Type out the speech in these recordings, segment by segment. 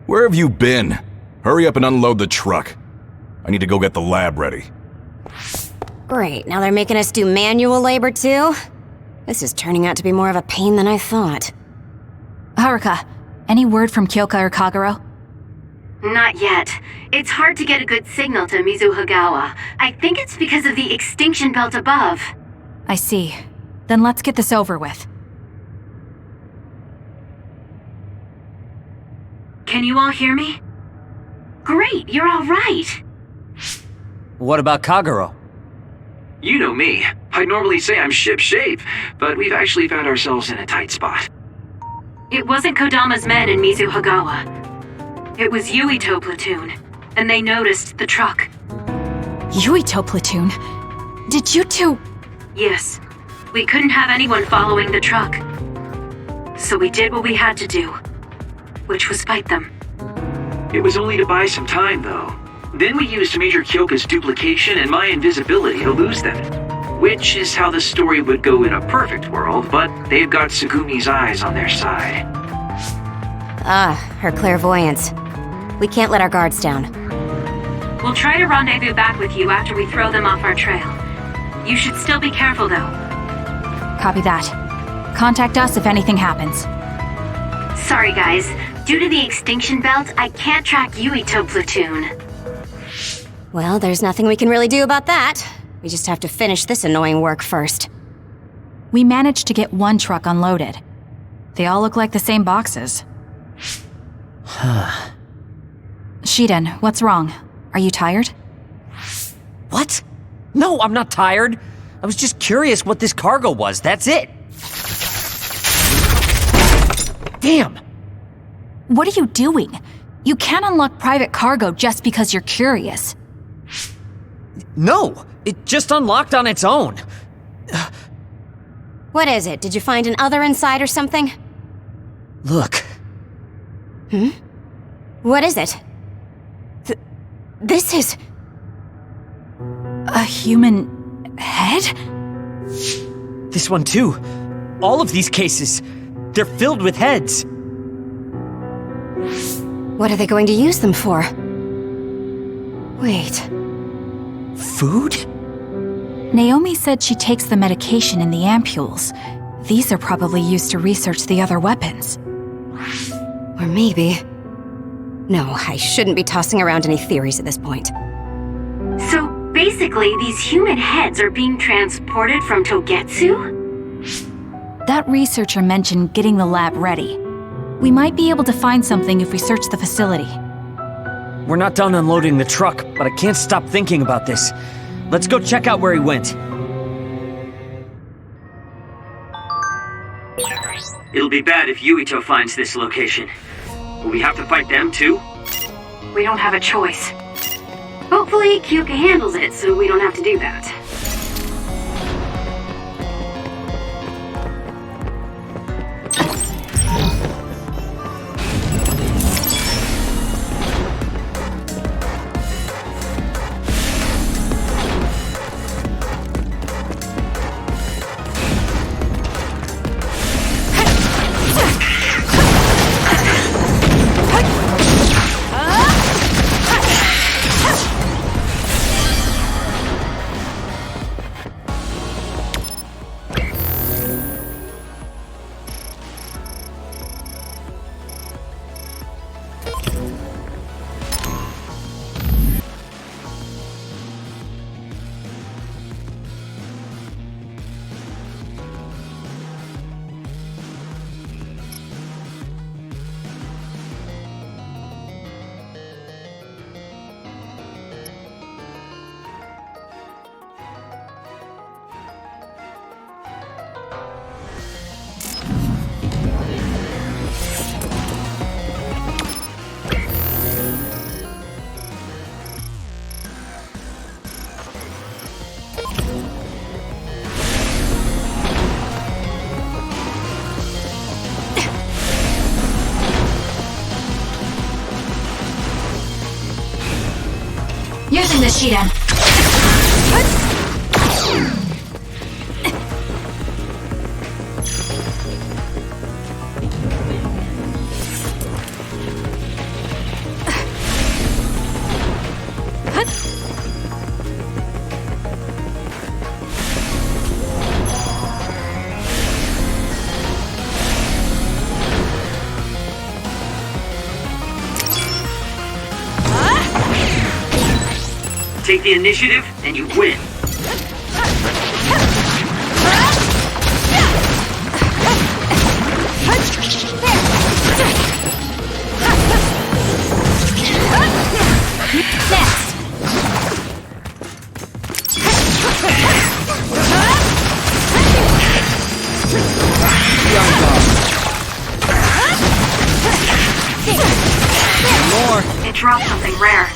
Where have you been? Hurry up and unload the truck. I need to go get the lab ready. Great, now they're making us do manual labor too? This is turning out to be more of a pain than I thought. Haruka, any word from Kyoka or Kagero? Not yet. It's hard to get a good signal to Mizuhagawa. I think it's because of the extinction belt above. I see. Then let's get this over with. Can you all hear me? Great, you're all right. What about Kagero? You know me. I'd normally say I'm ship-shape, but we've actually found ourselves in a tight spot. It wasn't Kodama's men in Mizuhagawa. It was Yuito platoon, and they noticed the truck. Yuito platoon? Did you two... Yes. We couldn't have anyone following the truck. So we did what we had to do, which was fight them. It was only to buy some time, though. Then we used Major Kyoka's duplication and my invisibility to lose them. Which is how the story would go in a perfect world, but they've got Tsugumi's eyes on their side. Ah, her clairvoyance. We can't let our guards down. We'll try to rendezvous back with you after we throw them off our trail. You should still be careful, though. Copy that. Contact us if anything happens. Sorry, guys. Due to the extinction belt, I can't track Yuito platoon. Well, there's nothing we can really do about that. We just have to finish this annoying work first. We managed to get one truck unloaded. They all look like the same boxes. Shiden, what's wrong? Are you tired? What? No, I'm not tired. I was just curious what this cargo was, that's it. Damn! What are you doing? You can't unlock private cargo just because you're curious. No, it just unlocked on its own. What is it? Did you find an other inside or something? Look. What is it? This is... A human head? This one too. All of these cases. They're filled with heads. What are they going to use them for? Wait. Food? Naomi said she takes the medication in the ampoules. These are probably used to research the other weapons. Or maybe... No, I shouldn't be tossing around any theories at this point. So basically, these human heads are being transported from Togetsu? That researcher mentioned getting the lab ready. We might be able to find something if we search the facility. We're not done unloading the truck, but I can't stop thinking about this. Let's go check out where he went. It'll be bad if Yuito finds this location. Will we have to fight them too? We don't have a choice. Hopefully, Kyoka handles it so we don't have to do that. Using the Shiden. take the initiative, and you win. It dropped something rare.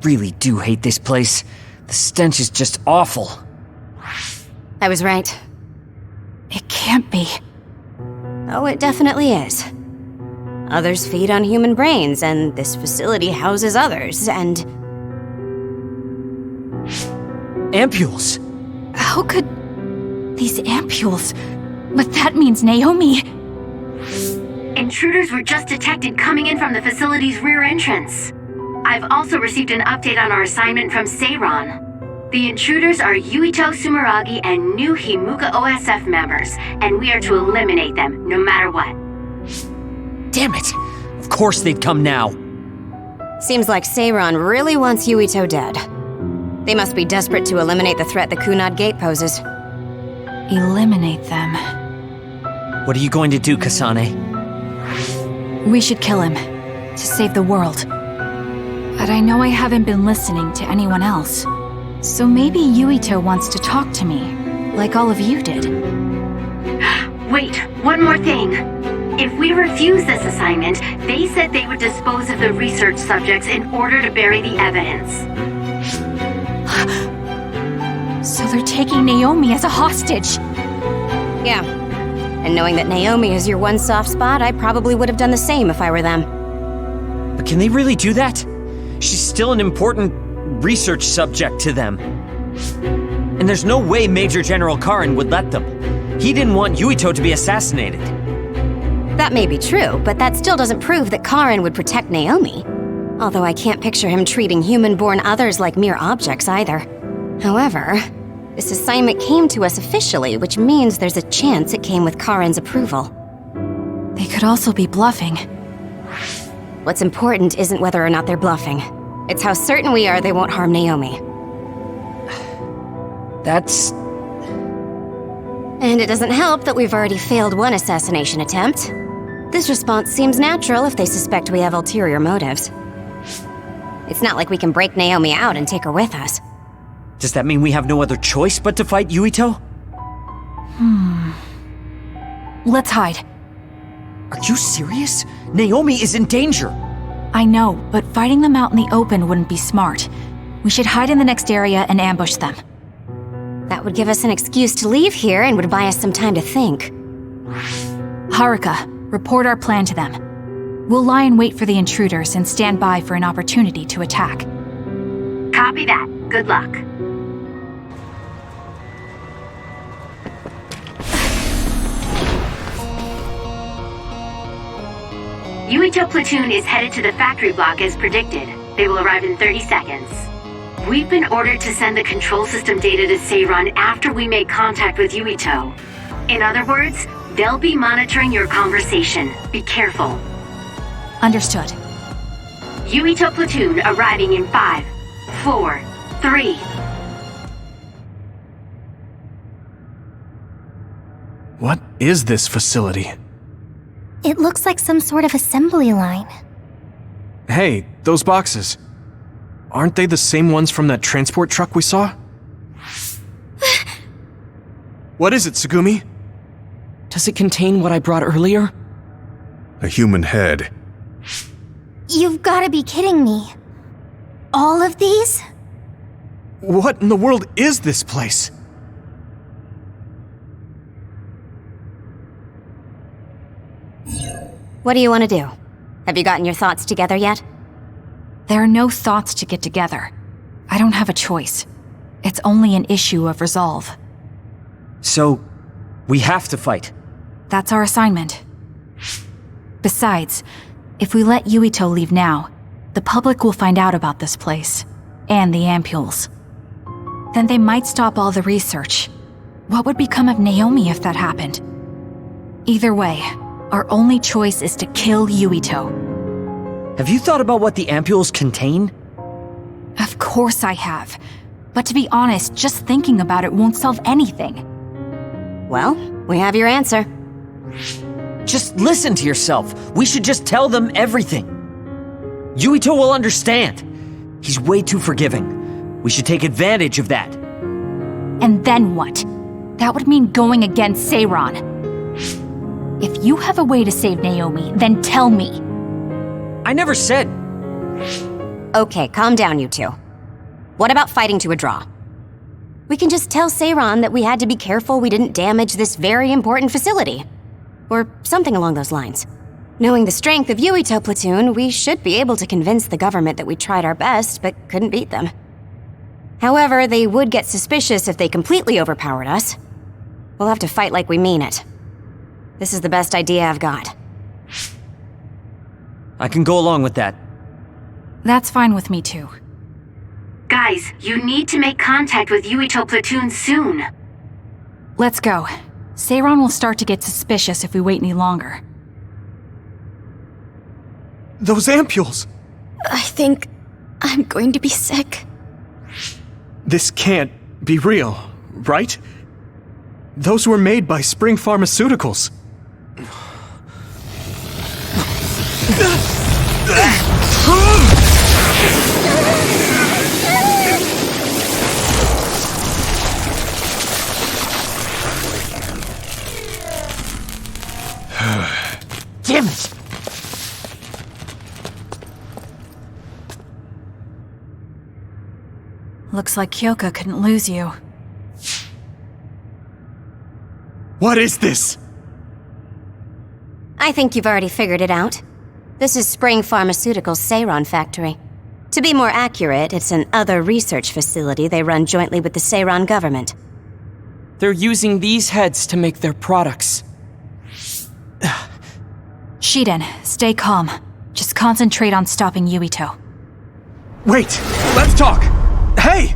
Really do hate this place. The stench is just awful. I was right. It can't be. Oh, it definitely is. Others feed on human brains, and this facility houses others, and... Ampoules! How could... these ampoules... But that means Naomi... Intruders were just detected coming in from the facility's rear entrance. I've also received an update on our assignment from Seiran. The intruders are Yuito Sumeragi and new Himuka OSF members, and we are to eliminate them, no matter what. Damn it! Of course they'd come now. Seems like Seiran really wants Yuito dead. They must be desperate to eliminate the threat the Kunad Gate poses. Eliminate them. What are you going to do, Kasane? We should kill him. To save the world. But I know I haven't been listening to anyone else. So maybe Yuito wants to talk to me, like all of you did. Wait, one more thing. If we refuse this assignment, they said they would dispose of the research subjects in order to bury the evidence. So they're taking Naomi as a hostage. Yeah. And knowing that Naomi is your one soft spot, I probably would have done the same if I were them. But can they really do that? She's still an important research subject to them. And there's no way Major General Karin would let them. He didn't want Yuito to be assassinated. That may be true, but that still doesn't prove that Karin would protect Naomi. Although I can't picture him treating human-born others like mere objects either. However, this assignment came to us officially, which means there's a chance it came with Karin's approval. They could also be bluffing. What's important isn't whether or not they're bluffing. It's how certain we are they won't harm Naomi. That's... And it doesn't help that we've already failed one assassination attempt. This response seems natural if they suspect we have ulterior motives. It's not like we can break Naomi out and take her with us. Does that mean we have no other choice but to fight Yuito? Let's hide. Are you serious? Naomi is in danger! I know, but fighting them out in the open wouldn't be smart. We should hide in the next area and ambush them. That would give us an excuse to leave here and would buy us some time to think. Haruka, report our plan to them. We'll lie in wait for the intruders and stand by for an opportunity to attack. Copy that. Good luck. Yuito platoon is headed to the factory block as predicted. They will arrive in 30 seconds. We've been ordered to send the control system data to Seiran after we make contact with Yuito. In other words, they'll be monitoring your conversation. Be careful. Understood. Yuito platoon arriving in 5, 4, 3. What is this facility? It looks like some sort of assembly line. Hey, those boxes. Aren't they the same ones from that transport truck we saw? What is it, Tsugumi? Does it contain what I brought earlier? A human head. You've gotta be kidding me. All of these? What in the world is this place? What do you want to do? Have you gotten your thoughts together yet? There are no thoughts to get together. I don't have a choice. It's only an issue of resolve. So, we have to fight. That's our assignment. Besides, if we let Yuito leave now, the public will find out about this place, and the ampoules. Then they might stop all the research. What would become of Naomi if that happened? Either way, our only choice is to kill Yuito. Have you thought about what the ampoules contain? Of course I have. But to be honest, just thinking about it won't solve anything. Well, we have your answer. Just listen to yourself. We should just tell them everything. Yuito will understand. He's way too forgiving. We should take advantage of that. And then what? That would mean going against Seiran. If you have a way to save Naomi, then tell me. I never said... Okay, calm down, you two. What about fighting to a draw? We can just tell Seiran that we had to be careful we didn't damage this very important facility. Or something along those lines. Knowing the strength of Yuito platoon, we should be able to convince the government that we tried our best, but couldn't beat them. However, they would get suspicious if they completely overpowered us. We'll have to fight like we mean it. This is the best idea I've got. I can go along with that. That's fine with me too. Guys, you need to make contact with Yuito platoon soon. Let's go. Seiran will start to get suspicious if we wait any longer. Those ampoules! I think I'm going to be sick. This can't be real, right? Those were made by Spring Pharmaceuticals. Damn it! Looks like Kyoka couldn't lose you. What is this? I think you've already figured it out. This is Spring Pharmaceuticals' Seiran factory. To be more accurate, it's an other research facility they run jointly with the Seiran government. They're using these heads to make their products. Shiden, stay calm. Just concentrate on stopping Yuito. Wait! Let's talk! Hey!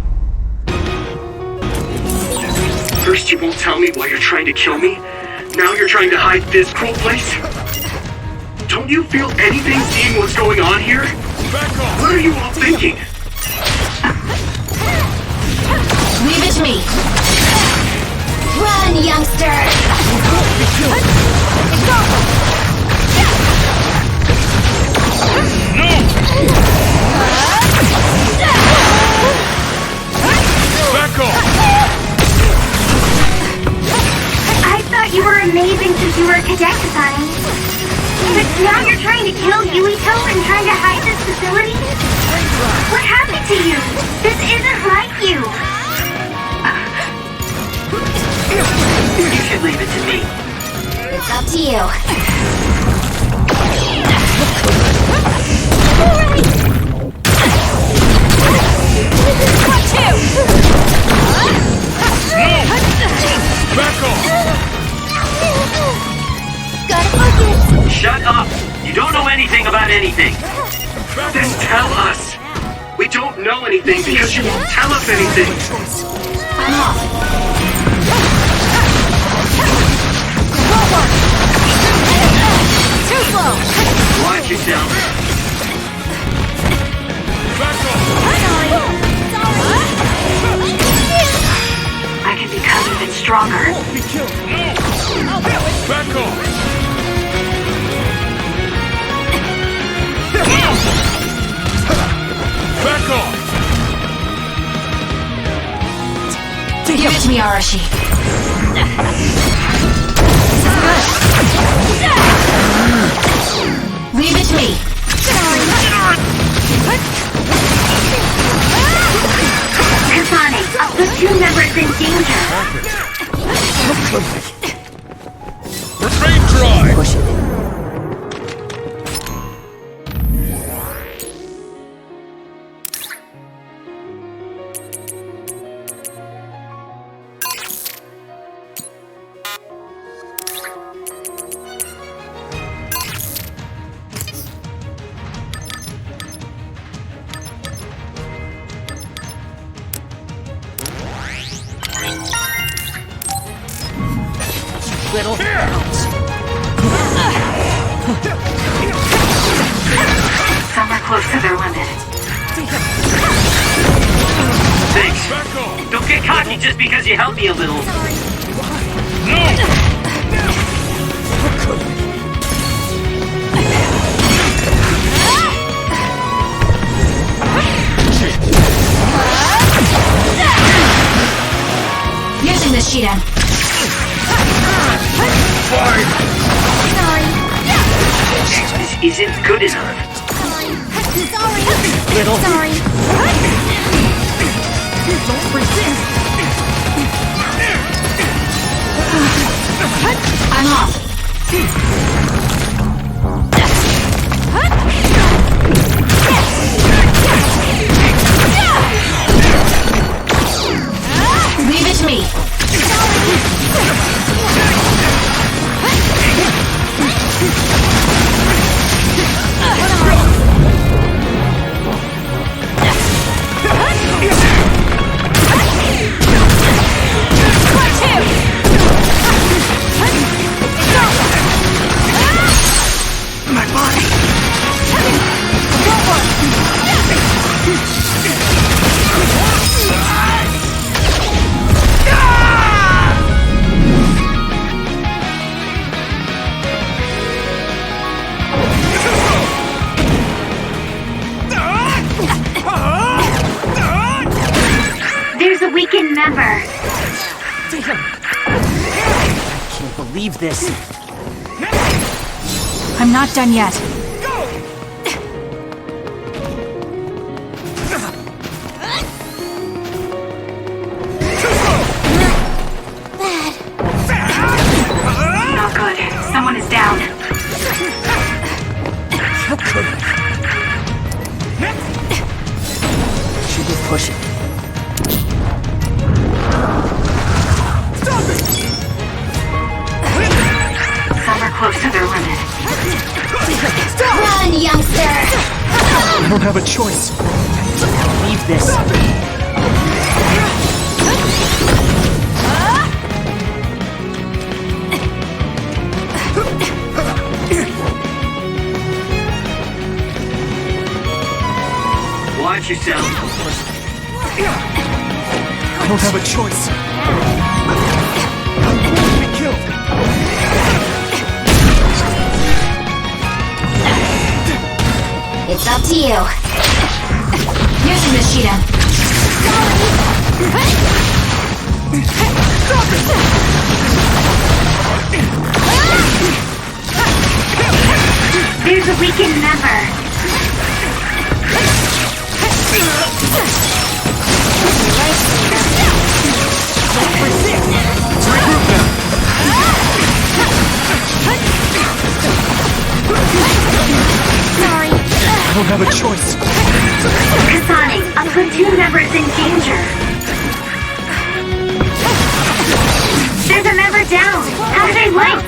First you won't tell me why you're trying to kill me. Now you're trying to hide this cruel place? Don't you feel anything seeing what's going on here? What are you all thinking? Leave it to me. Run, youngster! Back off! I thought you were amazing since you were a cadet, Kasane. But now you're trying to kill Yuito and trying to hide this facility? What happened to you? This isn't like you. You should leave it to me. It's up to you. Back off! Gotta focus. Shut up! You don't know anything about anything. Then tell us! We don't know anything because you won't tell us anything! I'm off. Too slow. Watch yourself. Back off! I can become even stronger. Back off! Back off! Give it to me, Arashi. Leave it to me. Kasane, a platoon member is in danger. Refrain dry! Push it. little. Some are close to their limit. Thanks. Don't get cocky just because you helped me a little. Using the Shiden. Sorry. This isn't good enough. Sorry. Little. Sorry. Don't resist. I'm off. Leave it to me. My body! There's a weakened member. Can't believe this. I'm not done yet. Not good. Someone is down. How could I? Should we push it? Some are close to their limit. Run, youngster! I don't have a choice. Leave this. Watch yourself. I don't have a choice. I'm going to be killed. It's up to you. Using the Shiden. There's a weakened member. Sorry. I don't have a choice. Kasane, a platoon member is in danger. There's a member down. How do they like?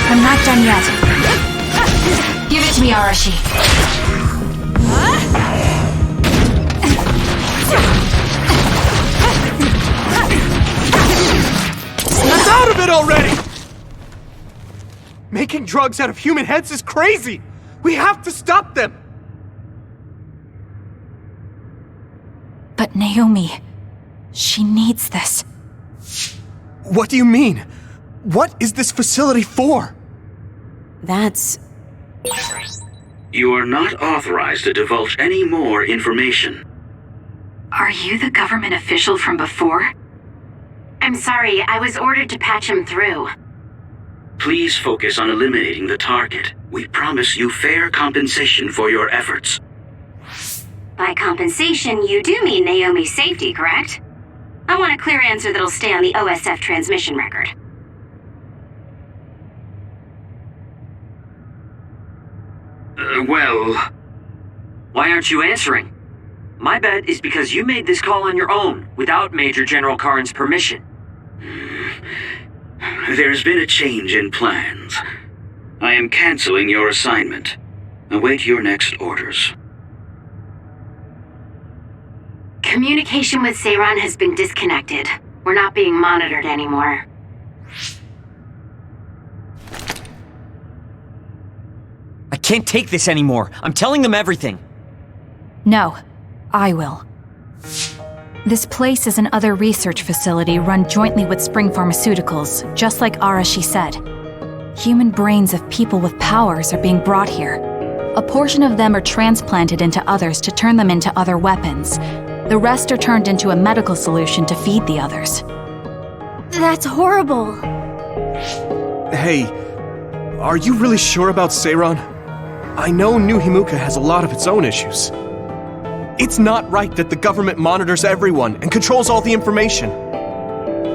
I'm not done yet. Give it to me, Arashi. Snap out of it already! Making drugs out of human heads is crazy! We have to stop them! But Naomi, she needs this. What do you mean? What is this facility for? That's... You are not authorized to divulge any more information. Are you the government official from before? I'm sorry, I was ordered to patch him through. Please focus on eliminating the target. We promise you fair compensation for your efforts. By compensation, you do mean Naomi's safety, correct? I want a clear answer that'll stay on the OSF transmission record. Well... Why aren't you answering? My bet is because you made this call on your own, without Major General Karin's permission. There's been a change in plans. I am canceling your assignment. Await your next orders. Communication with Seiron has been disconnected. We're not being monitored anymore. I can't take this anymore. I'm telling them everything. No, I will. This place is an other research facility run jointly with Spring Pharmaceuticals, just like Arashi said. Human brains of people with powers are being brought here. A portion of them are transplanted into others to turn them into other weapons. The rest are turned into a medical solution to feed the others. That's horrible. Hey, are you really sure about Seiron? I know New Himuka has a lot of its own issues. It's not right that the government monitors everyone and controls all the information.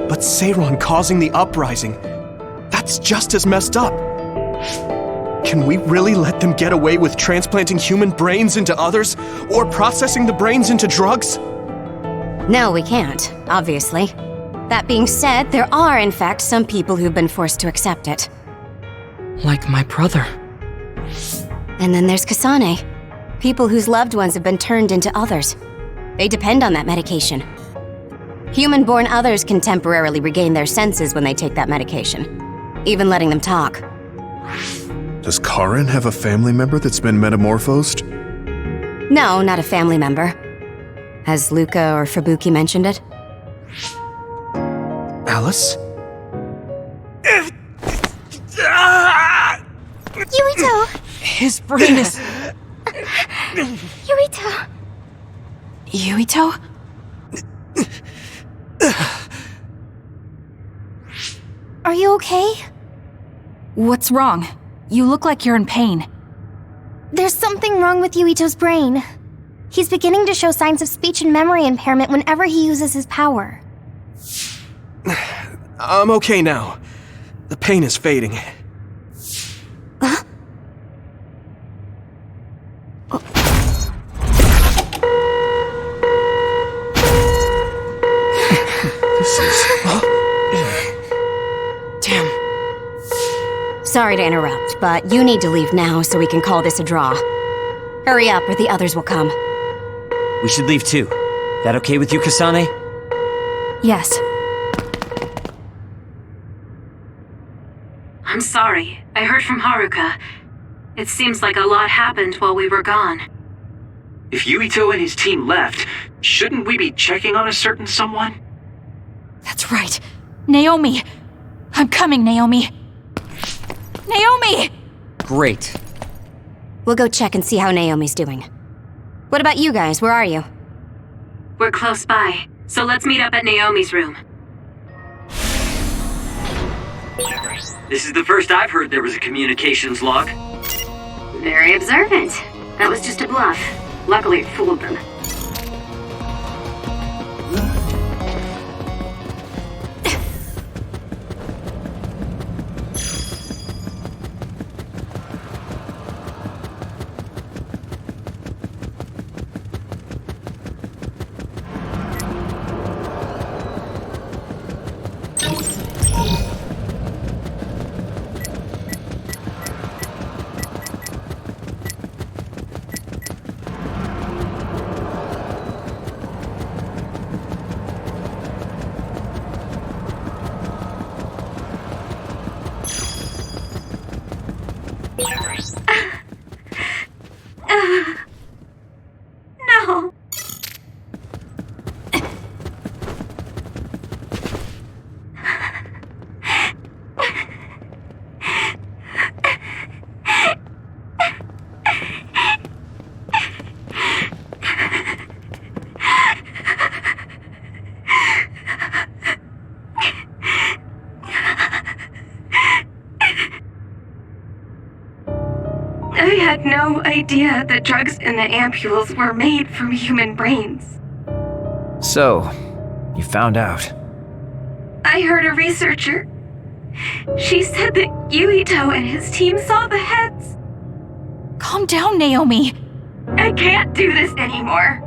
But Seiron causing the uprising, that's just as messed up. Can we really let them get away with transplanting human brains into others, or processing the brains into drugs? No, we can't, obviously. That being said, there are, in fact, some people who've been forced to accept it. Like my brother. And then there's Kasane. People whose loved ones have been turned into others. They depend on that medication. Human-born others can temporarily regain their senses when they take that medication, even letting them talk. Does Karin have a family member that's been metamorphosed? No, not a family member. Has Luca or Fubuki mentioned it? Alice? Yuito! His brain is... Yuito! Yuito? Are you okay? What's wrong? You look like you're in pain. There's something wrong with Yuito's brain. He's beginning to show signs of speech and memory impairment whenever he uses his power. I'm okay now. The pain is fading. Damn. Sorry to interrupt, but you need to leave now so we can call this a draw. Hurry up or the others will come. We should leave too. That okay with you, Kasane? Yes. I'm sorry. I heard from Haruka. It seems like a lot happened while we were gone. If Yuito and his team left, shouldn't we be checking on a certain someone? That's right. Naomi! I'm coming, Naomi! Naomi! Great. We'll go check and see how Naomi's doing. What about you guys? Where are you? We're close by, so let's meet up at Naomi's room. This is the first I've heard there was a communications log. Very observant. That was just a bluff. Luckily, it fooled them. No! I had no idea the drugs in the ampoules were made from human brains. So, you found out. I heard a researcher. She said that Yuito and his team saw the heads. Calm down, Naomi! I can't do this anymore.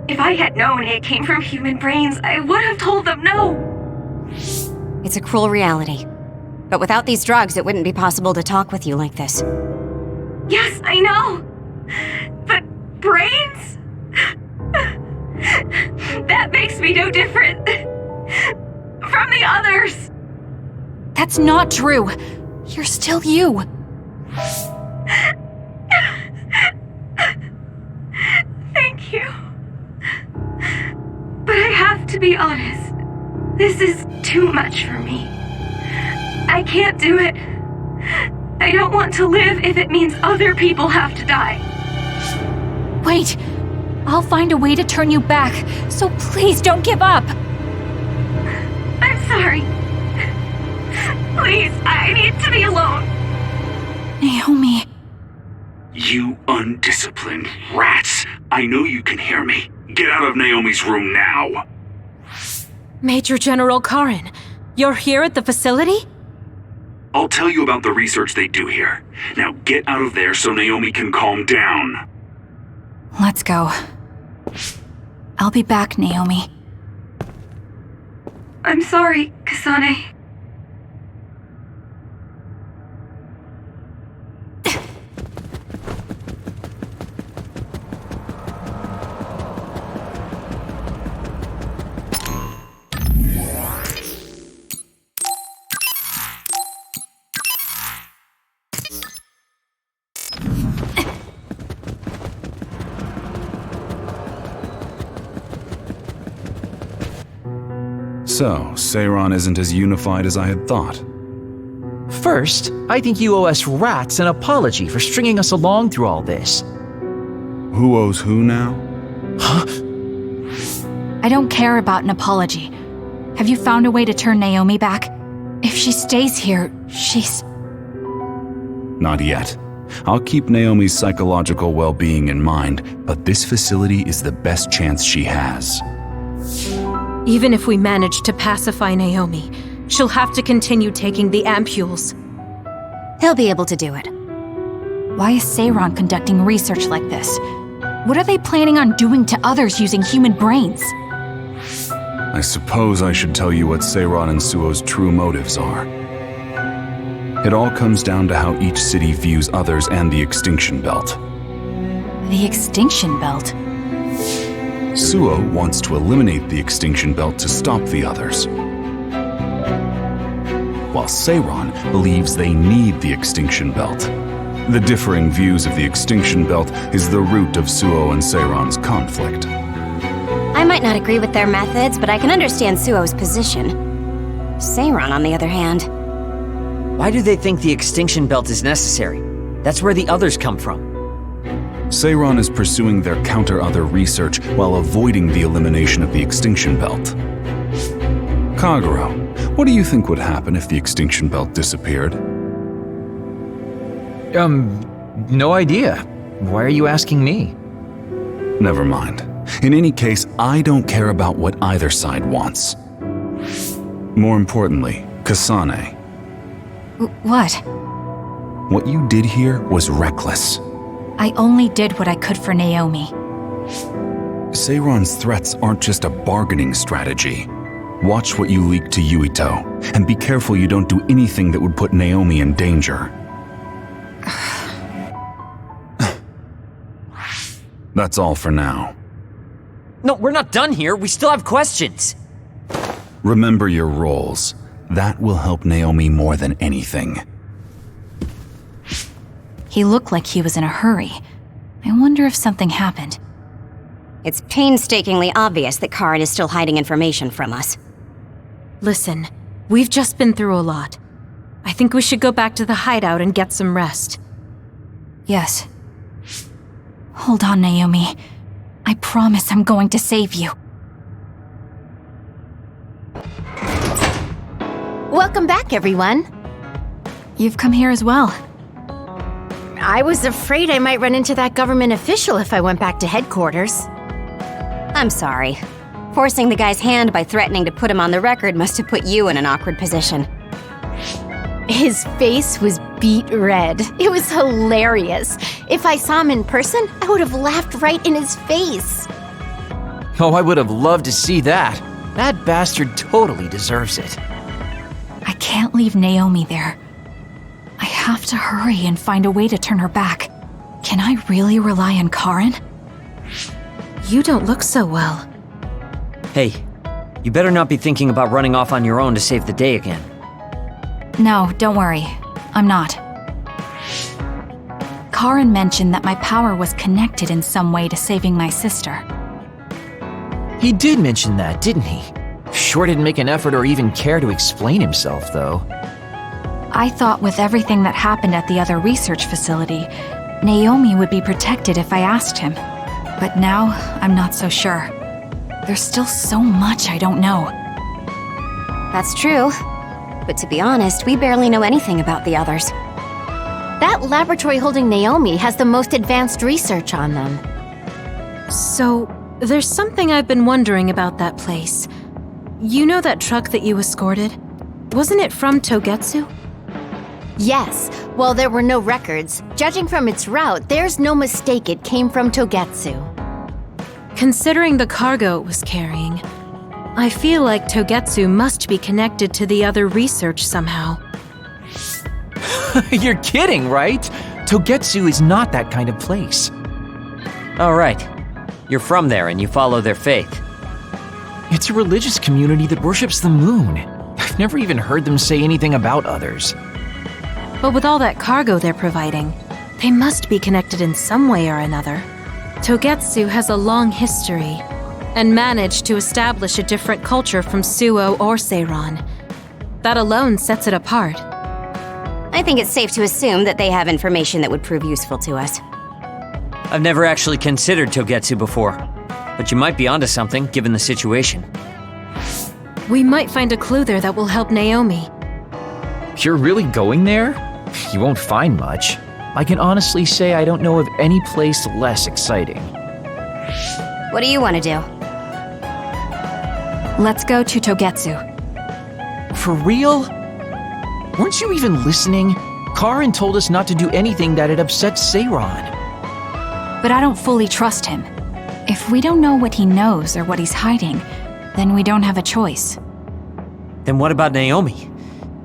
If I had known it came from human brains, I would have told them no. It's a cruel reality. But without these drugs, it wouldn't be possible to talk with you like this. Yes, I know. But brains? That makes me no different from the others. That's not true. You're still you. Thank you. But I have to be honest. This is too much for me. I can't do it. I don't want to live if it means other people have to die. Wait. I'll find a way to turn you back, so please don't give up. I'm sorry. Please, I need to be alone. Naomi. You undisciplined rats. I know you can hear me. Get out of Naomi's room now. Major General Karin, you're here at the facility? I'll tell you about the research they do here. Now get out of there so Naomi can calm down. Let's go. I'll be back, Naomi. I'm sorry, Kasane. So, Seiron isn't as unified as I had thought. First, I think you owe us rats an apology for stringing us along through all this. Who owes who now? Huh? I don't care about an apology. Have you found a way to turn Naomi back? If she stays here, she's... Not yet. I'll keep Naomi's psychological well-being in mind, but this facility is the best chance she has. Even if we manage to pacify Naomi, she'll have to continue taking the ampoules. He'll be able to do it. Why is Seiron conducting research like this? What are they planning on doing to others using human brains? I suppose I should tell you what Seiron and Suo's true motives are. It all comes down to how each city views others and the Extinction Belt. The Extinction Belt? Suo wants to eliminate the Extinction Belt to stop the others, while Seiron believes they need the Extinction Belt. The differing views of the Extinction Belt is the root of Suo and Seiron's conflict. I might not agree with their methods, but I can understand Suo's position. Seiron, on the other hand... Why do they think the Extinction Belt is necessary? That's where the others come from. Seiron is pursuing their counter-other research while avoiding the elimination of the Extinction Belt. Kagero, what do you think would happen if the Extinction Belt disappeared? No idea. Why are you asking me? Never mind. In any case, I don't care about what either side wants. More importantly, Kasane. What? What you did here was reckless. I only did what I could for Naomi. Seiron's threats aren't just a bargaining strategy. Watch what you leak to Yuito, and be careful you don't do anything that would put Naomi in danger. That's all for now. No, we're not done here. We still have questions. Remember your roles. That will help Naomi more than anything. He looked like he was in a hurry. I wonder if something happened. It's painstakingly obvious that Karin is still hiding information from us. Listen, we've just been through a lot. I think we should go back to the hideout and get some rest. Yes. Hold on, Naomi. I promise I'm going to save you. Welcome back, everyone. You've come here as well. I was afraid I might run into that government official if I went back to headquarters. I'm sorry. Forcing the guy's hand by threatening to put him on the record must have put you in an awkward position. His face was beet red. It was hilarious. If I saw him in person, I would have laughed right in his face. Oh, I would have loved to see that. That bastard totally deserves it. I can't leave Naomi there. I have to hurry and find a way to turn her back. Can I really rely on Karin? You don't look so well. Hey, you better not be thinking about running off on your own to save the day again. No, don't worry. I'm not. Karin mentioned that my power was connected in some way to saving my sister. He did mention that, didn't he? Sure didn't make an effort or even care to explain himself, though. I thought with everything that happened at the other research facility, Naomi would be protected if I asked him. But now, I'm not so sure. There's still so much I don't know. That's true. But to be honest, we barely know anything about the others. That laboratory holding Naomi has the most advanced research on them. So, there's something I've been wondering about that place. You know that truck that you escorted? Wasn't it from Togetsu? Yes. Well, there were no records. Judging from its route, there's no mistake it came from Togetsu. Considering the cargo it was carrying, I feel like Togetsu must be connected to the other research somehow. You're kidding, right? Togetsu is not that kind of place. All right. You're from there and you follow their faith. It's a religious community that worships the moon. I've never even heard them say anything about others. But with all that cargo they're providing, they must be connected in some way or another. Togetsu has a long history, and managed to establish a different culture from Suo or Seiran. That alone sets it apart. I think it's safe to assume that they have information that would prove useful to us. I've never actually considered Togetsu before, but you might be onto something given the situation. We might find a clue there that will help Naomi. You're really going there? You won't find much. I can honestly say I don't know of any place less exciting. What do you want to do? Let's go to Togetsu. For real? Weren't you even listening? Karin told us not to do anything that'd upset Seiran. But I don't fully trust him. If we don't know what he knows or what he's hiding, then we don't have a choice. Then what about Naomi?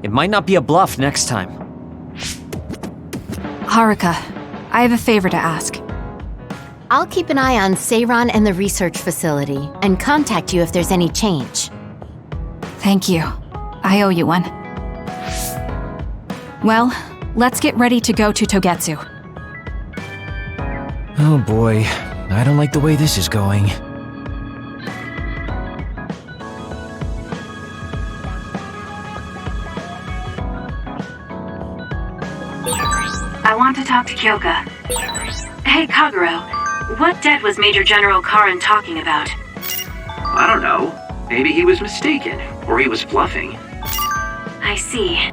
It might not be a bluff next time. Haruka, I have a favor to ask. I'll keep an eye on Seiran and the research facility, and contact you if there's any change. Thank you. I owe you one. Well, let's get ready to go to Togetsu. Oh boy, I don't like the way this is going. I want to talk to Kyoka. Hey, Kaguro. What debt was Major General Karin talking about? I don't know. Maybe he was mistaken, or he was bluffing. I see.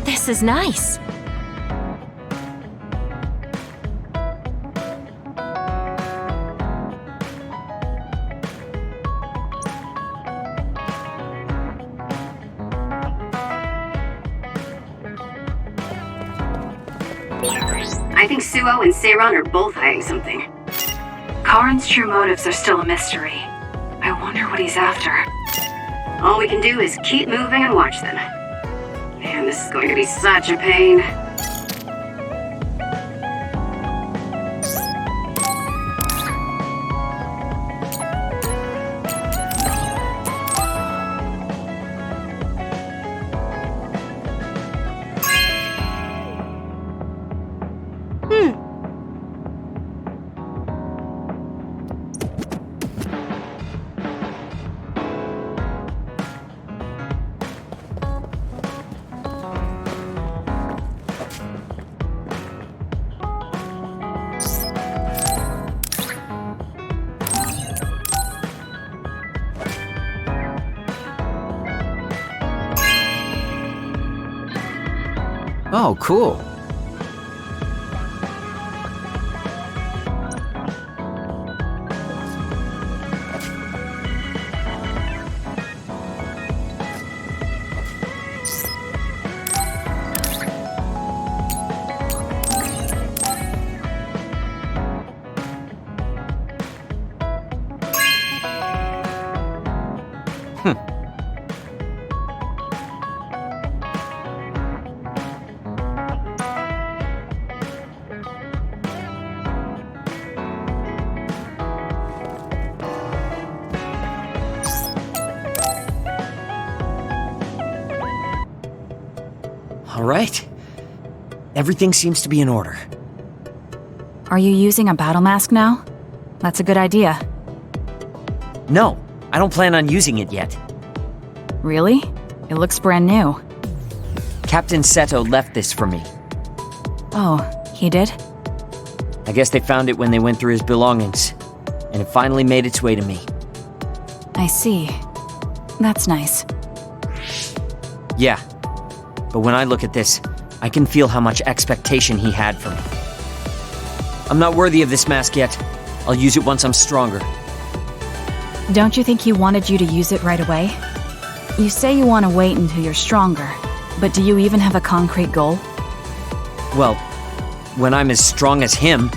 This is nice. I think Suo and Seiran are both hiding something. Karin's true motives are still a mystery. I wonder what he's after. All we can do is keep moving and watch them. Man, this is going to be such a pain. Oh, cool. All right. Everything seems to be in order. Are you using a battle mask now? That's a good idea. No, I don't plan on using it yet. Really? It looks brand new. Captain Seto left this for me. Oh, he did? I guess they found it when they went through his belongings, and it finally made its way to me. I see. That's nice. Yeah, but when I look at this, I can feel how much expectation he had for me. I'm not worthy of this mask yet. I'll use it once I'm stronger. Don't you think he wanted you to use it right away? You say you want to wait until you're stronger, but do you even have a concrete goal? Well, when I'm as strong as him...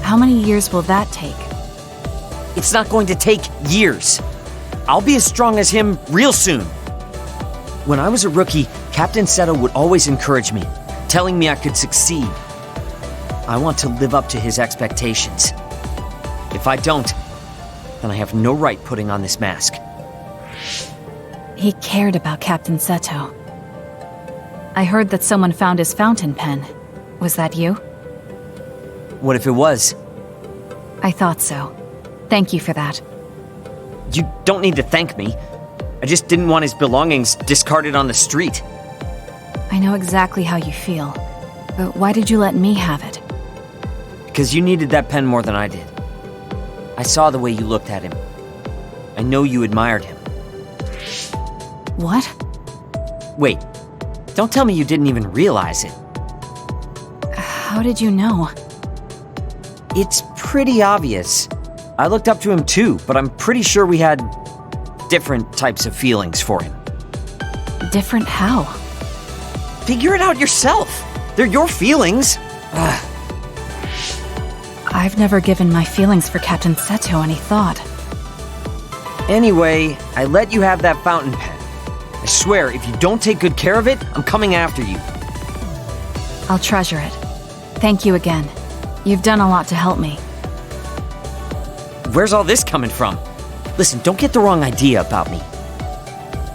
How many years will that take? It's not going to take years. I'll be as strong as him real soon. When I was a rookie, Captain Seto would always encourage me, telling me I could succeed. I want to live up to his expectations. If I don't, then I have no right putting on this mask. He cared about Captain Seto. I heard that someone found his fountain pen. Was that you? What if it was? I thought so. Thank you for that. You don't need to thank me. I just didn't want his belongings discarded on the street. I know exactly how you feel. But why did you let me have it? Because you needed that pen more than I did. I saw the way you looked at him. I know you admired him. What? Wait, don't tell me you didn't even realize it. How did you know? It's pretty obvious. I looked up to him too, but I'm pretty sure we had different types of feelings for him. Different how? Figure it out yourself. They're your feelings. I've never given my feelings for Captain Seto any thought. Anyway, I let you have that fountain pen. I swear, if you don't take good care of it, I'm coming after you. I'll treasure it. Thank you again. You've done a lot to help me. Where's all this coming from? Listen, don't get the wrong idea about me.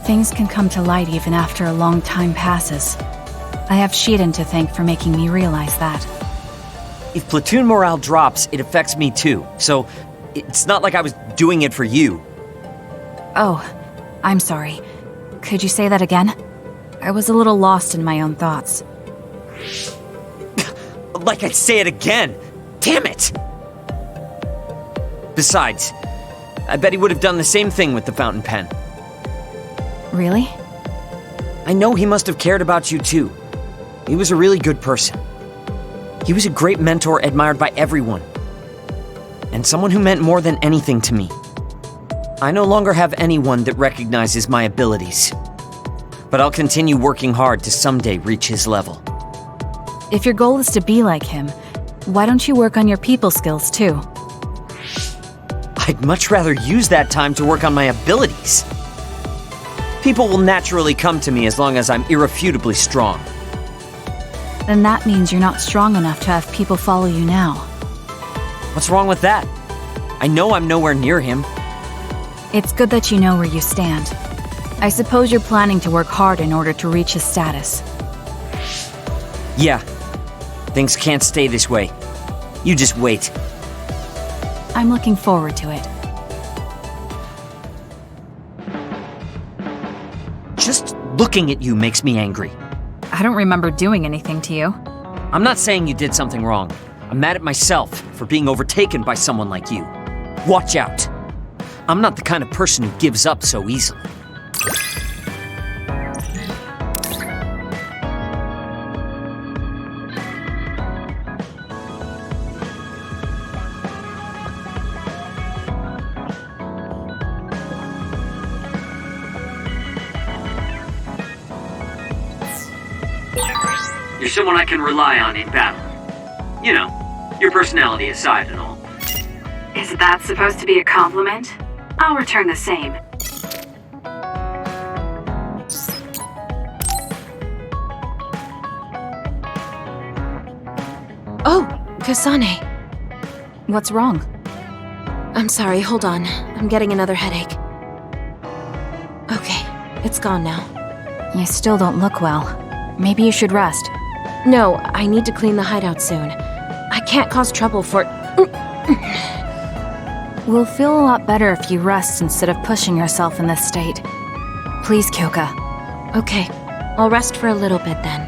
Things can come to light even after a long time passes. I have Shiden to thank for making me realize that. If platoon morale drops, it affects me too. So, it's not like I was doing it for you. Oh, I'm sorry. Could you say that again? I was a little lost in my own thoughts. Like I'd say it again! Damn it! Besides, I bet he would have done the same thing with the fountain pen. Really? I know he must have cared about you too. He was a really good person. He was a great mentor admired by everyone. And someone who meant more than anything to me. I no longer have anyone that recognizes my abilities. But I'll continue working hard to someday reach his level. If your goal is to be like him, why don't you work on your people skills too? I'd much rather use that time to work on my abilities. People will naturally come to me as long as I'm irrefutably strong. Then that means you're not strong enough to have people follow you now. What's wrong with that? I know I'm nowhere near him. It's good that you know where you stand. I suppose you're planning to work hard in order to reach his status. Yeah. Things can't stay this way. You just wait. I'm looking forward to it. Just looking at you makes me angry. I don't remember doing anything to you. I'm not saying you did something wrong. I'm mad at myself for being overtaken by someone like you. Watch out. I'm not the kind of person who gives up so easily. You're someone I can rely on in battle. You know, your personality aside and all. Is that supposed to be a compliment? I'll return the same. Oh, Kasane. What's wrong? I'm sorry, hold on. I'm getting another headache. Okay, it's gone now. You still don't look well. Maybe you should rest. No, I need to clean the hideout soon. I can't cause trouble for... We'll feel a lot better if you rest instead of pushing yourself in this state. Please, Kyoka. Okay, I'll rest for a little bit then.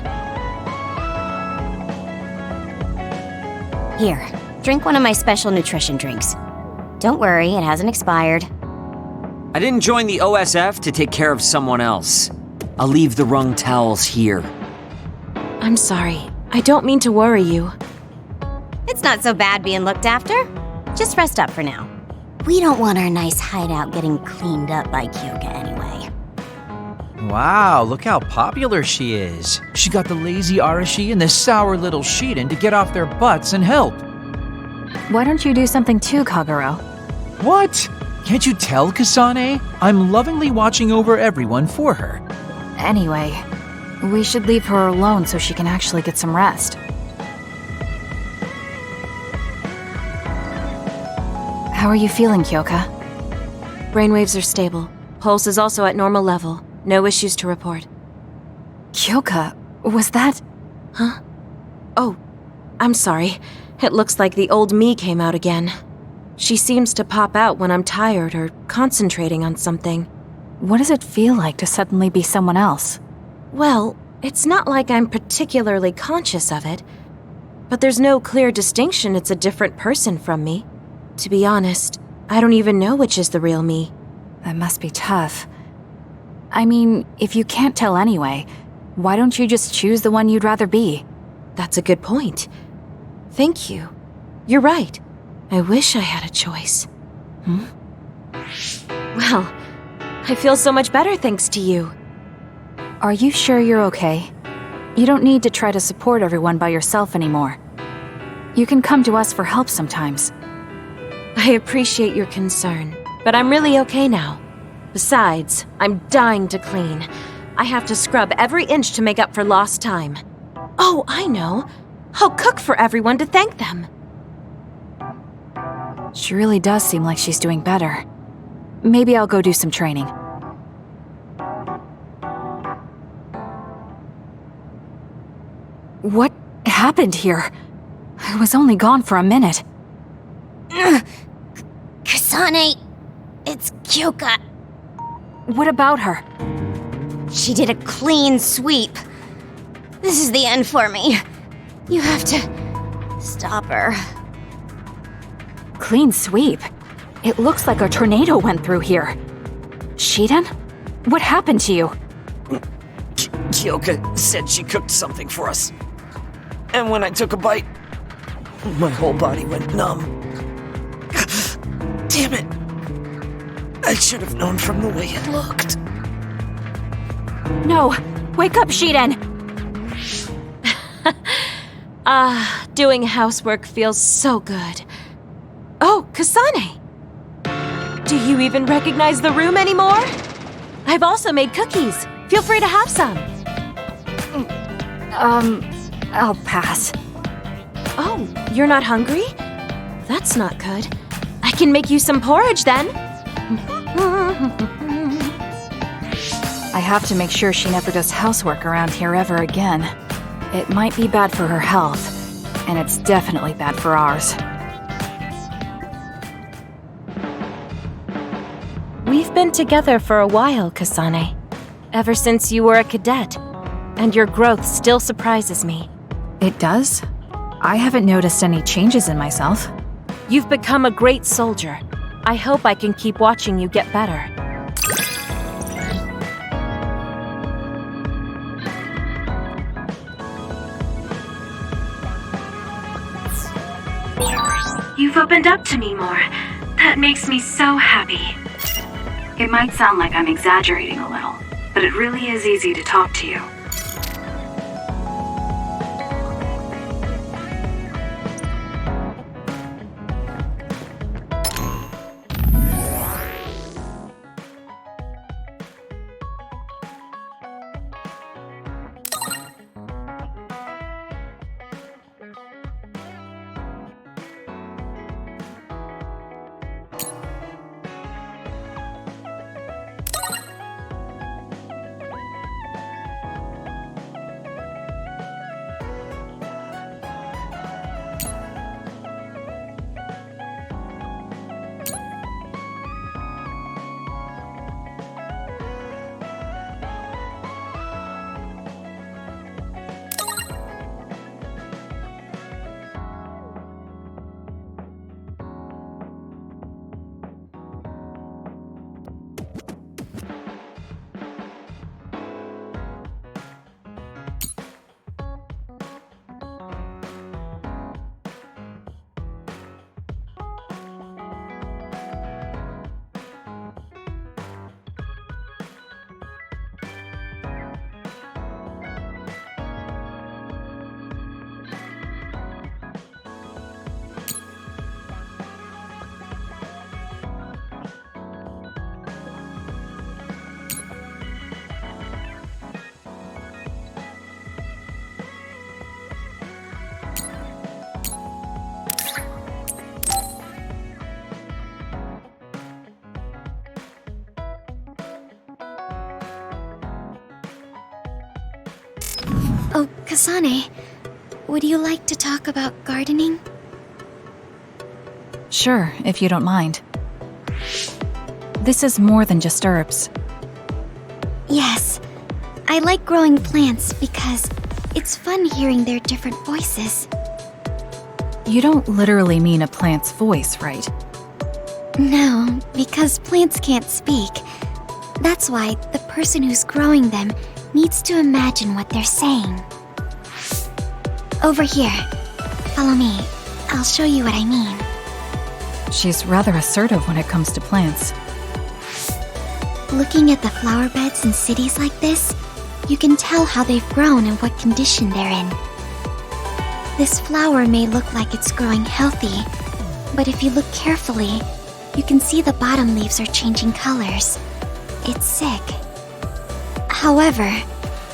Here, drink one of my special nutrition drinks. Don't worry, it hasn't expired. I didn't join the OSF to take care of someone else. I'll leave the wrung towels here. I'm sorry. I don't mean to worry you. It's not so bad being looked after. Just rest up for now. We don't want our nice hideout getting cleaned up by Kyoka anyway. Wow, look how popular she is. She got the lazy Arashi and the sour little Shiden to get off their butts and help. Why don't you do something too, Kagero? What? Can't you tell, Kasane? I'm lovingly watching over everyone for her. Anyway, we should leave her alone so she can actually get some rest. How are you feeling, Kyoka? Brainwaves are stable. Pulse is also at normal level. No issues to report. Kyoka, was that... Huh? Oh, I'm sorry. It looks like the old me came out again. She seems to pop out when I'm tired or concentrating on something. What does it feel like to suddenly be someone else? Well, it's not like I'm particularly conscious of it. But there's no clear distinction it's a different person from me. To be honest, I don't even know which is the real me. That must be tough. I mean, if you can't tell anyway, why don't you just choose the one you'd rather be? That's a good point. Thank you. You're right. I wish I had a choice. Well, I feel so much better thanks to you. Are you sure you're okay? You don't need to try to support everyone by yourself anymore. You can come to us for help sometimes. I appreciate your concern, but I'm really okay now. Besides, I'm dying to clean. I have to scrub every inch to make up for lost time. Oh, I know. I'll cook for everyone to thank them. She really does seem like she's doing better. Maybe I'll go do some training. What happened here? I was only gone for a minute. Kasane, it's Kyoka. What about her? She did a clean sweep. This is the end for me. You have to stop her. Clean sweep? It looks like a tornado went through here. Shiden? What happened to you? Kyoka said she cooked something for us. And when I took a bite, my whole body went numb. Damn it. I should have known from the way it looked. No! Wake up, Shiden! Doing housework feels so good. Oh, Kasane! Do you even recognize the room anymore? I've also made cookies. Feel free to have some. I'll pass. Oh, you're not hungry? That's not good. I can make you some porridge then. I have to make sure she never does housework around here ever again. It might be bad for her health, and it's definitely bad for ours. We've been together for a while, Kasane. Ever since you were a cadet, and your growth still surprises me. It does? I haven't noticed any changes in myself. You've become a great soldier. I hope I can keep watching you get better. You've opened up to me more. That makes me so happy. It might sound like I'm exaggerating a little, but it really is easy to talk to you. Oh, Kasane, would you like to talk about gardening? Sure, if you don't mind. This is more than just herbs. Yes. I like growing plants because it's fun hearing their different voices. You don't literally mean a plant's voice, right? No, because plants can't speak. That's why the person who's growing them needs to imagine what they're saying. Over here. Follow me. I'll show you what I mean. She's rather assertive when it comes to plants. Looking at the flower beds in cities like this, you can tell how they've grown and what condition they're in. This flower may look like it's growing healthy, but if you look carefully, you can see the bottom leaves are changing colors. It's sick. However,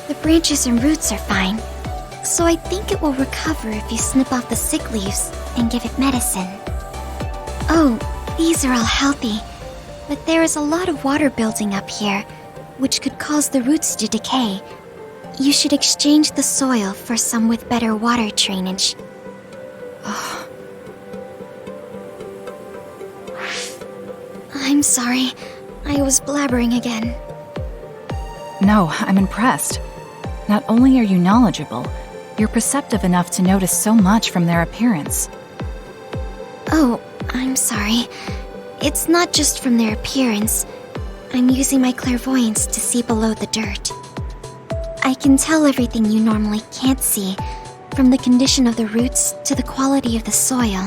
the branches and roots are fine, so I think it will recover if you snip off the sick leaves and give it medicine. Oh, these are all healthy, but there is a lot of water building up here, which could cause the roots to decay. You should exchange the soil for some with better water drainage. I'm sorry. I was blabbering again. No, I'm impressed. Not only are you knowledgeable, you're perceptive enough to notice so much from their appearance. Oh, I'm sorry. It's not just from their appearance. I'm using my clairvoyance to see below the dirt. I can tell everything you normally can't see, from the condition of the roots to the quality of the soil.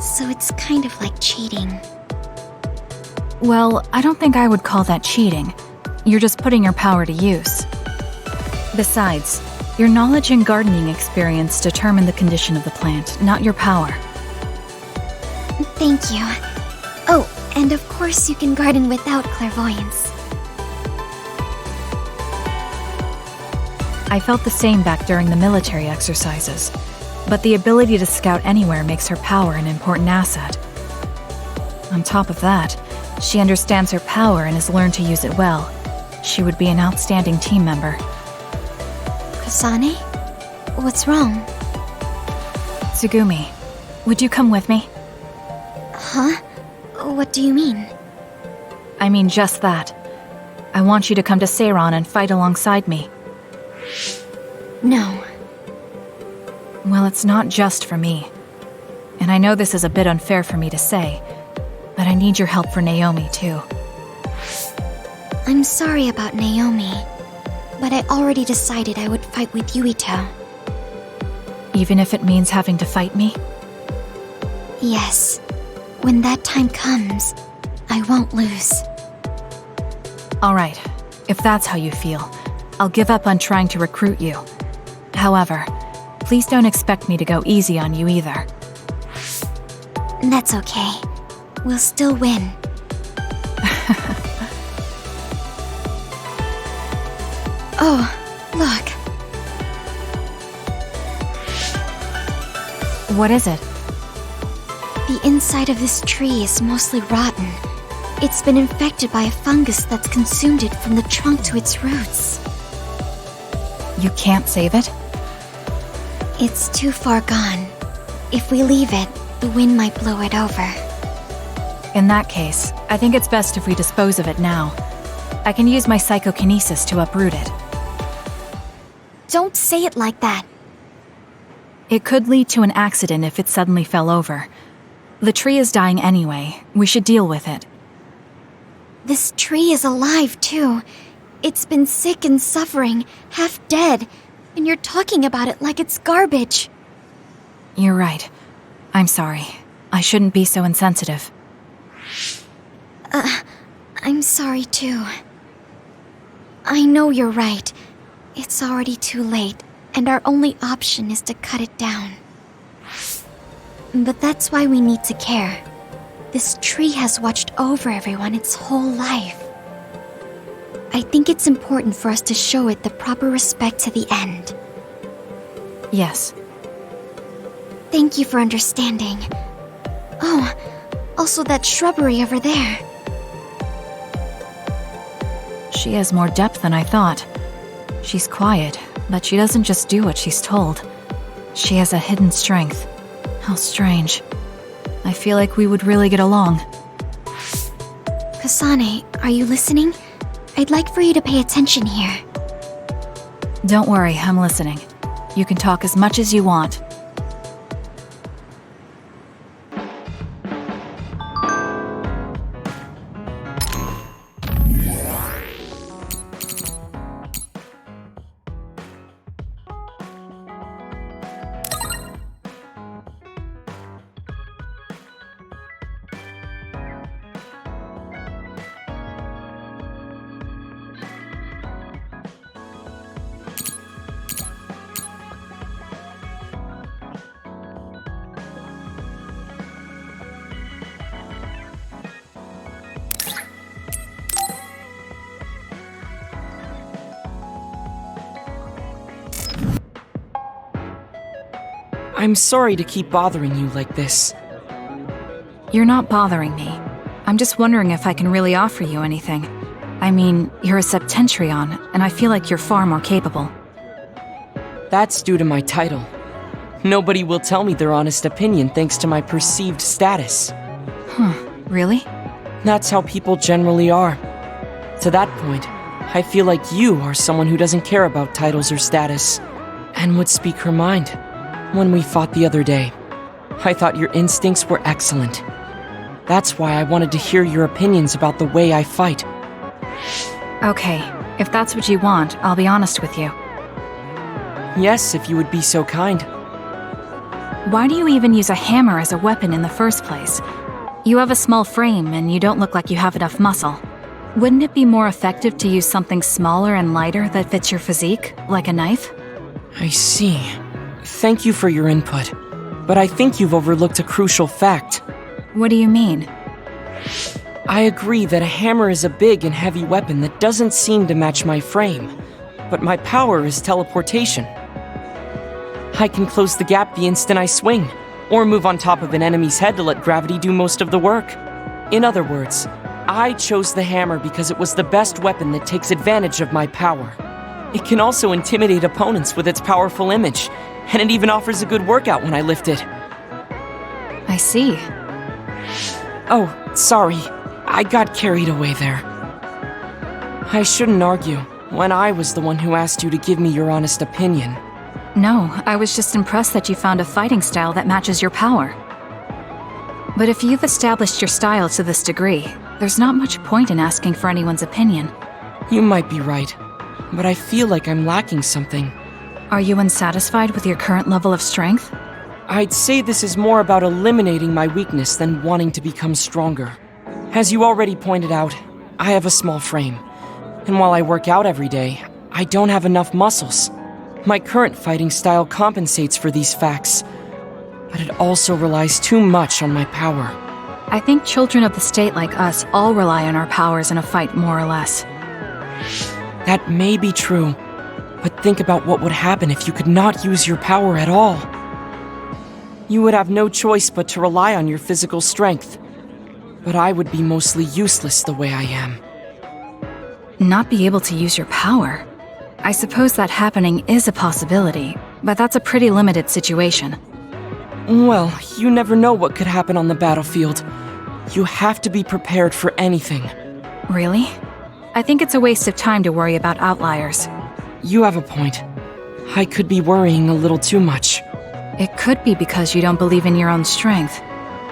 So it's kind of like cheating. Well, I don't think I would call that cheating. You're just putting your power to use. Besides, your knowledge and gardening experience determine the condition of the plant, not your power. Thank you. Oh, and of course you can garden without clairvoyance. I felt the same back during the military exercises, but the ability to scout anywhere makes her power an important asset. On top of that, she understands her power and has learned to use it well. She would be an outstanding team member. Kasane? What's wrong? Tsugumi, would you come with me? Huh? What do you mean? I mean just that. I want you to come to Seiran and fight alongside me. No. Well, it's not just for me. And I know this is a bit unfair for me to say, but I need your help for Naomi, too. I'm sorry about Naomi, but I already decided I would fight with Yuito. Even if it means having to fight me? Yes. When that time comes, I won't lose. All right. If that's how you feel, I'll give up on trying to recruit you. However, please don't expect me to go easy on you either. That's okay. We'll still win. Oh, look. What is it? The inside of this tree is mostly rotten. It's been infected by a fungus that's consumed it from the trunk to its roots. You can't save it? It's too far gone. If we leave it, the wind might blow it over. In that case, I think it's best if we dispose of it now. I can use my psychokinesis to uproot it. Don't say it like that. It could lead to an accident if it suddenly fell over. The tree is dying anyway. We should deal with it. This tree is alive, too. It's been sick and suffering, half dead, and you're talking about it like it's garbage. You're right. I'm sorry. I shouldn't be so insensitive. I'm sorry, too. I know you're right. It's already too late, and our only option is to cut it down. But that's why we need to care. This tree has watched over everyone its whole life. I think it's important for us to show it the proper respect to the end. Yes. Thank you for understanding. Oh, also that shrubbery over there. She has more depth than I thought. She's quiet, But she doesn't just do what she's told. She has a hidden strength. How strange. I feel like we would really get along. Kasane, are you listening? I'd like for you to pay attention here. Don't worry, I'm listening. You can talk as much as you want. I'm sorry to keep bothering you like this. You're not bothering me. I'm just wondering if I can really offer you anything. I mean, you're a Septentrion, and I feel like you're far more capable. That's due to my title. Nobody will tell me their honest opinion thanks to my perceived status. Really? That's how people generally are. To that point, I feel like you are someone who doesn't care about titles or status, and would speak her mind. When we fought the other day, I thought your instincts were excellent. That's why I wanted to hear your opinions about the way I fight. Okay, if that's what you want, I'll be honest with you. Yes, if you would be so kind. Why do you even use a hammer as a weapon in the first place? You have a small frame, and you don't look like you have enough muscle. Wouldn't it be more effective to use something smaller and lighter that fits your physique, like a knife? I see. Thank you for your input, but I think you've overlooked a crucial fact. What do you mean? I agree that a hammer is a big and heavy weapon that doesn't seem to match my frame, but my power is teleportation. I can close the gap the instant I swing, or move on top of an enemy's head to let gravity do most of the work. In other words, I chose the hammer because it was the best weapon that takes advantage of my power. It can also intimidate opponents with its powerful image, and it even offers a good workout when I lift it. I see. Oh, sorry. I got carried away there. I shouldn't argue, when I was the one who asked you to give me your honest opinion. No, I was just impressed that you found a fighting style that matches your power. But if you've established your style to this degree, there's not much point in asking for anyone's opinion. You might be right, but I feel like I'm lacking something. Are you unsatisfied with your current level of strength? I'd say this is more about eliminating my weakness than wanting to become stronger. As you already pointed out, I have a small frame, and while I work out every day, I don't have enough muscles. My current fighting style compensates for these facts, but it also relies too much on my power. I think children of the state like us all rely on our powers in a fight more or less. That may be true, but think about what would happen if you could not use your power at all. You would have no choice but to rely on your physical strength, but I would be mostly useless the way I am. Not be able to use your power? I suppose that happening is a possibility, but that's a pretty limited situation. Well, you never know what could happen on the battlefield. You have to be prepared for anything. Really? I think it's a waste of time to worry about outliers. You have a point. I could be worrying a little too much. It could be because you don't believe in your own strength.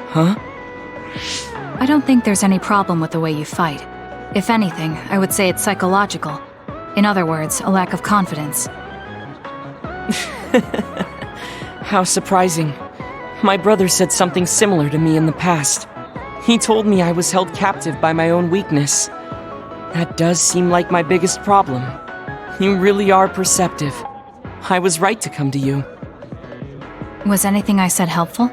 Huh? I don't think there's any problem with the way you fight. If anything, I would say it's psychological. In other words, a lack of confidence. How surprising. My brother said something similar to me in the past. He told me I was held captive by my own weakness. That does seem like my biggest problem. You really are perceptive. I was right to come to you. Was anything I said helpful?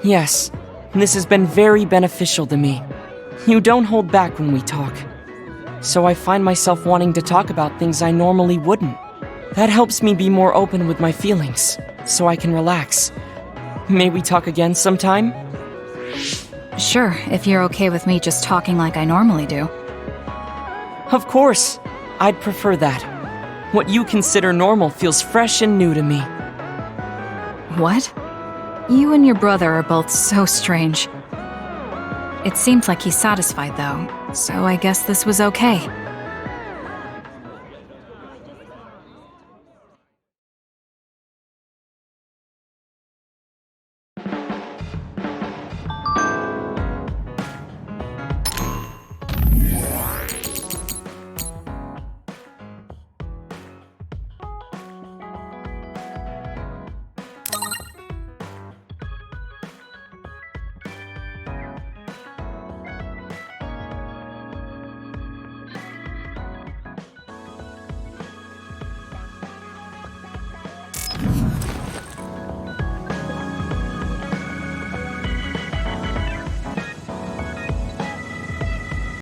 Yes. This has been very beneficial to me. You don't hold back when we talk. So I find myself wanting to talk about things I normally wouldn't. That helps me be more open with my feelings, so I can relax. May we talk again sometime? Sure, if you're okay with me just talking like I normally do. Of course. I'd prefer that. What you consider normal feels fresh and new to me. What? You and your brother are both so strange. It seems like he's satisfied, though, so I guess this was okay.